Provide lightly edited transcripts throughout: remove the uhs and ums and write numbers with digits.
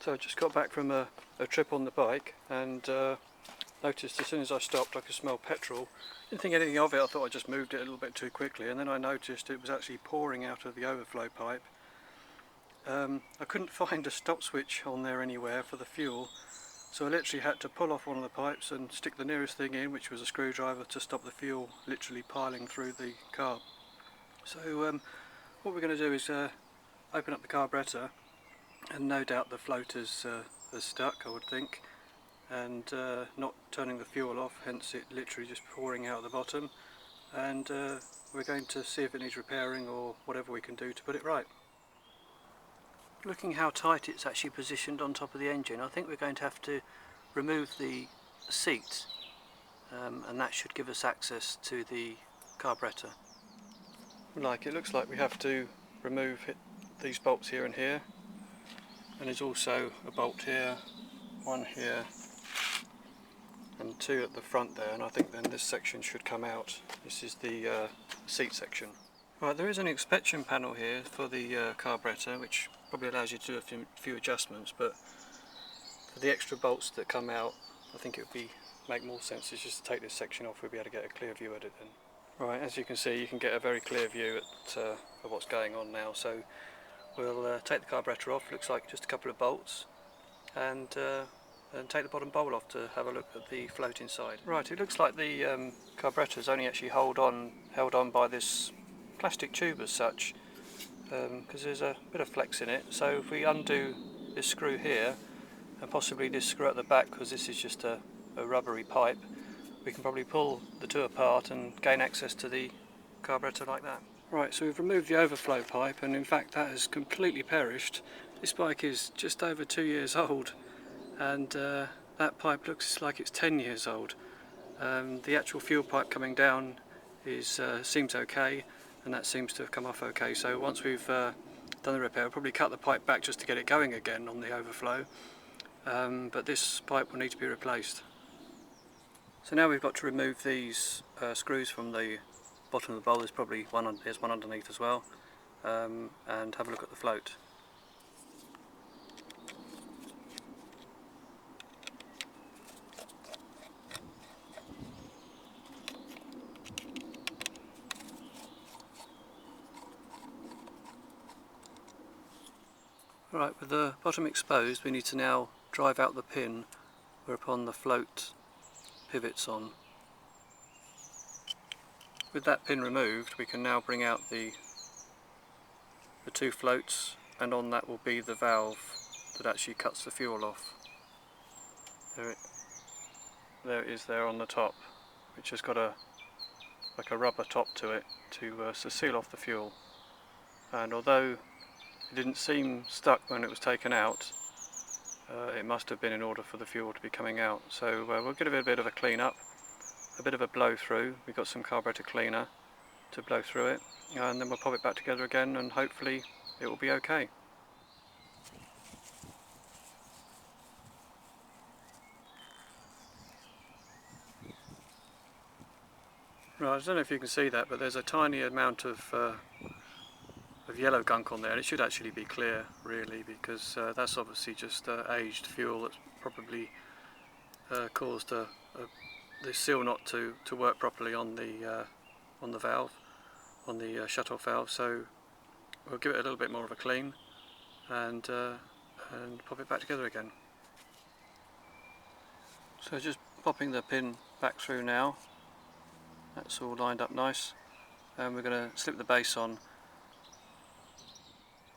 So I just got back from a trip on the bike and noticed as soon as I stopped I could smell petrol. Didn't think anything of it, I thought I just moved it a little bit too quickly, and then I noticed it was actually pouring out of the overflow pipe. I couldn't find a stop switch on there anywhere for the fuel, so I literally had to pull off one of the pipes and stick the nearest thing in, which was a screwdriver, to stop the fuel literally piling through the carb. So what we're going to do is open up the carburettor, and no doubt the floaters are stuck, I would think, and not turning the fuel off, hence it literally just pouring out the bottom, and we're going to see if it needs repairing or whatever we can do to put it right. Looking how tight it's actually positioned on top of the engine, I think we're going to have to remove the seat, and that should give us access to the carburettor. It looks like we have to remove these bolts here and here, and there's also a bolt here, one here and two at the front there, and I think then this section should come out. This is the seat section. Right, there is an inspection panel here for the carburettor, which probably allows you to do a few adjustments, but for the extra bolts that come out, I think it would make more sense is just to take this section off. We'll be able to get a clear view at it then. Right, as you can see, you can get a very clear view of what's going on now. So we'll take the carburettor off. Looks like just a couple of bolts, and take the bottom bowl off to have a look at the float inside. Right, it looks like the carburettor is only actually held on by this plastic tube as such, because there's a bit of flex in it. So if we undo this screw here, and possibly this screw at the back, because this is just a rubbery pipe, we can probably pull the two apart and gain access to the carburettor like that. Right, so we've removed the overflow pipe, and in fact that has completely perished. This bike is just over 2 years old, and that pipe looks like it's 10 years old. The actual fuel pipe coming down seems okay, and that seems to have come off okay. So once we've done the repair, we'll probably cut the pipe back just to get it going again on the overflow, but this pipe will need to be replaced. So now we've got to remove these screws from the bottom of the bowl. There's one underneath as well, and have a look at the float. Right, with the bottom exposed, we need to now drive out the pin whereupon the float pivots on. With that pin removed, we can now bring out the two floats, and on that will be the valve that actually cuts the fuel off. There it is there on the top, which has got like a rubber top to it to seal off the fuel. And although it didn't seem stuck when it was taken out, it must have been in order for the fuel to be coming out. So we'll give it a bit of a clean up, a bit of a blow through. We've got some carburetor cleaner to blow through it, and then we'll pop it back together again, and hopefully it will be okay. Right, I don't know if you can see that, but there's a tiny amount of yellow gunk on there, and it should actually be clear really, because that's obviously just aged fuel that's probably caused the seal not to work properly on the valve, on the shut-off valve. So we'll give it a little bit more of a clean and pop it back together again. So just popping the pin back through now. That's all lined up nice, and we're going to slip the base on.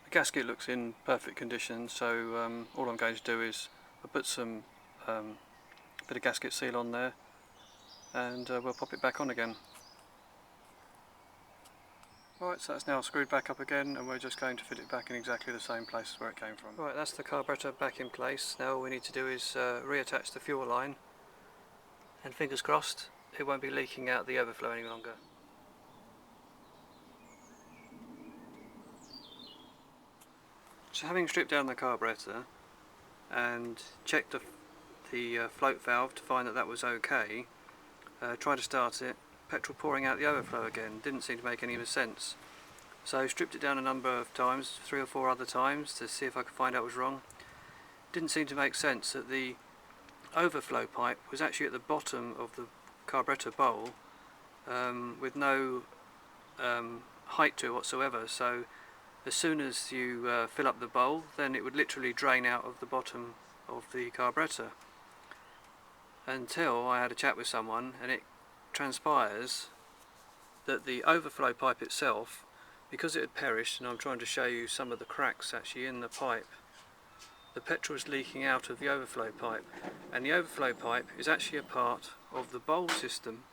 The gasket looks in perfect condition, so all I'm going to do is I'll put some bit of gasket seal on there, and we'll pop it back on again. Right, so that's now screwed back up again, and we're just going to fit it back in exactly the same place where it came from. Right, that's the carburettor back in place. Now all we need to do is reattach the fuel line, and fingers crossed it won't be leaking out the overflow any longer. So having stripped down the carburettor and checked the float valve to find that that was okay, tried to start it, petrol pouring out the overflow again. Didn't seem to make any sense. So stripped it down a number of times, 3 or 4 other times, to see if I could find out what was wrong. didn't seem to make sense that the overflow pipe was actually at the bottom of the carburetor bowl with no height to it whatsoever. So as soon as you fill up the bowl, then it would literally drain out of the bottom of the carburetor. Until I had a chat with someone, and it transpires that the overflow pipe itself, because it had perished, and I'm trying to show you some of the cracks actually in the pipe, the petrol is leaking out of the overflow pipe, and the overflow pipe is actually a part of the bowl system,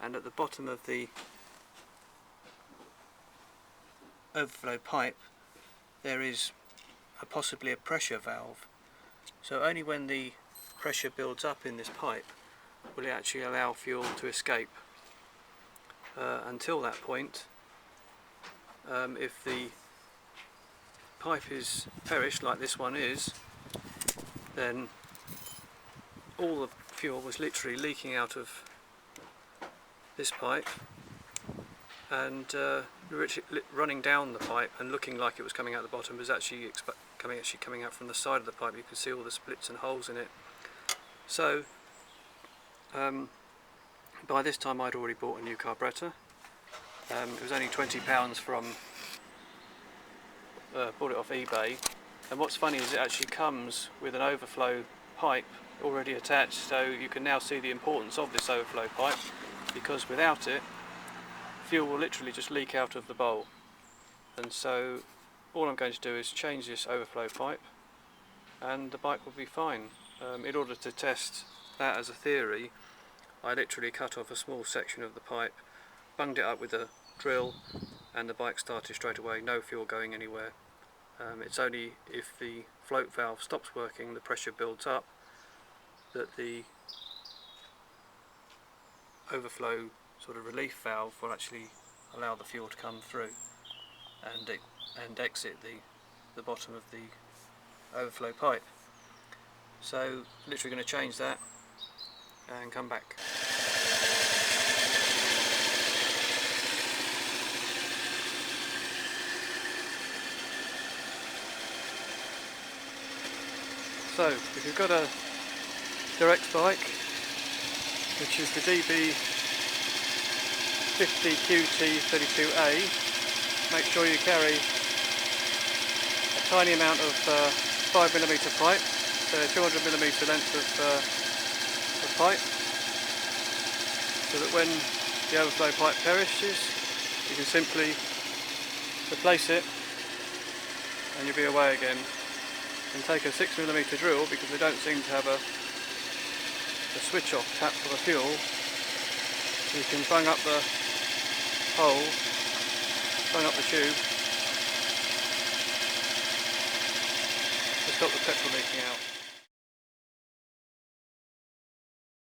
and at the bottom of the overflow pipe there is possibly a pressure valve. So only when the pressure builds up in this pipe will it actually allow fuel to escape. Until that point, if the pipe is perished like this one is, then all the fuel was literally leaking out of this pipe and running down the pipe and looking like it was coming out the bottom, was actually coming out from the side of the pipe. You can see all the splits and holes in it. So by this time I'd already bought a new carburetor. It was only £20 from bought it off eBay, and what's funny is it actually comes with an overflow pipe already attached, so you can now see the importance of this overflow pipe, because without it fuel will literally just leak out of the bowl. And so all I'm going to do is change this overflow pipe and the bike will be fine. In order to test that as a theory, I literally cut off a small section of the pipe, bunged it up with a drill, and the bike started straight away, no fuel going anywhere. It's only if the float valve stops working, the pressure builds up, that the overflow sort of relief valve will actually allow the fuel to come through and exit the bottom of the overflow pipe. So literally going to change that and come back. So if you've got a Direct bike, which is the DB50QT-32A, make sure you carry a tiny amount of 5mm pipe, so 200mm length of pipe, so that when the overflow pipe perishes you can simply replace it and you'll be away again. And take a 6mm drill, because they don't seem to have a switch off tap for the fuel, so you can bung up the hole, bung up the tube to stop the petrol leaking out.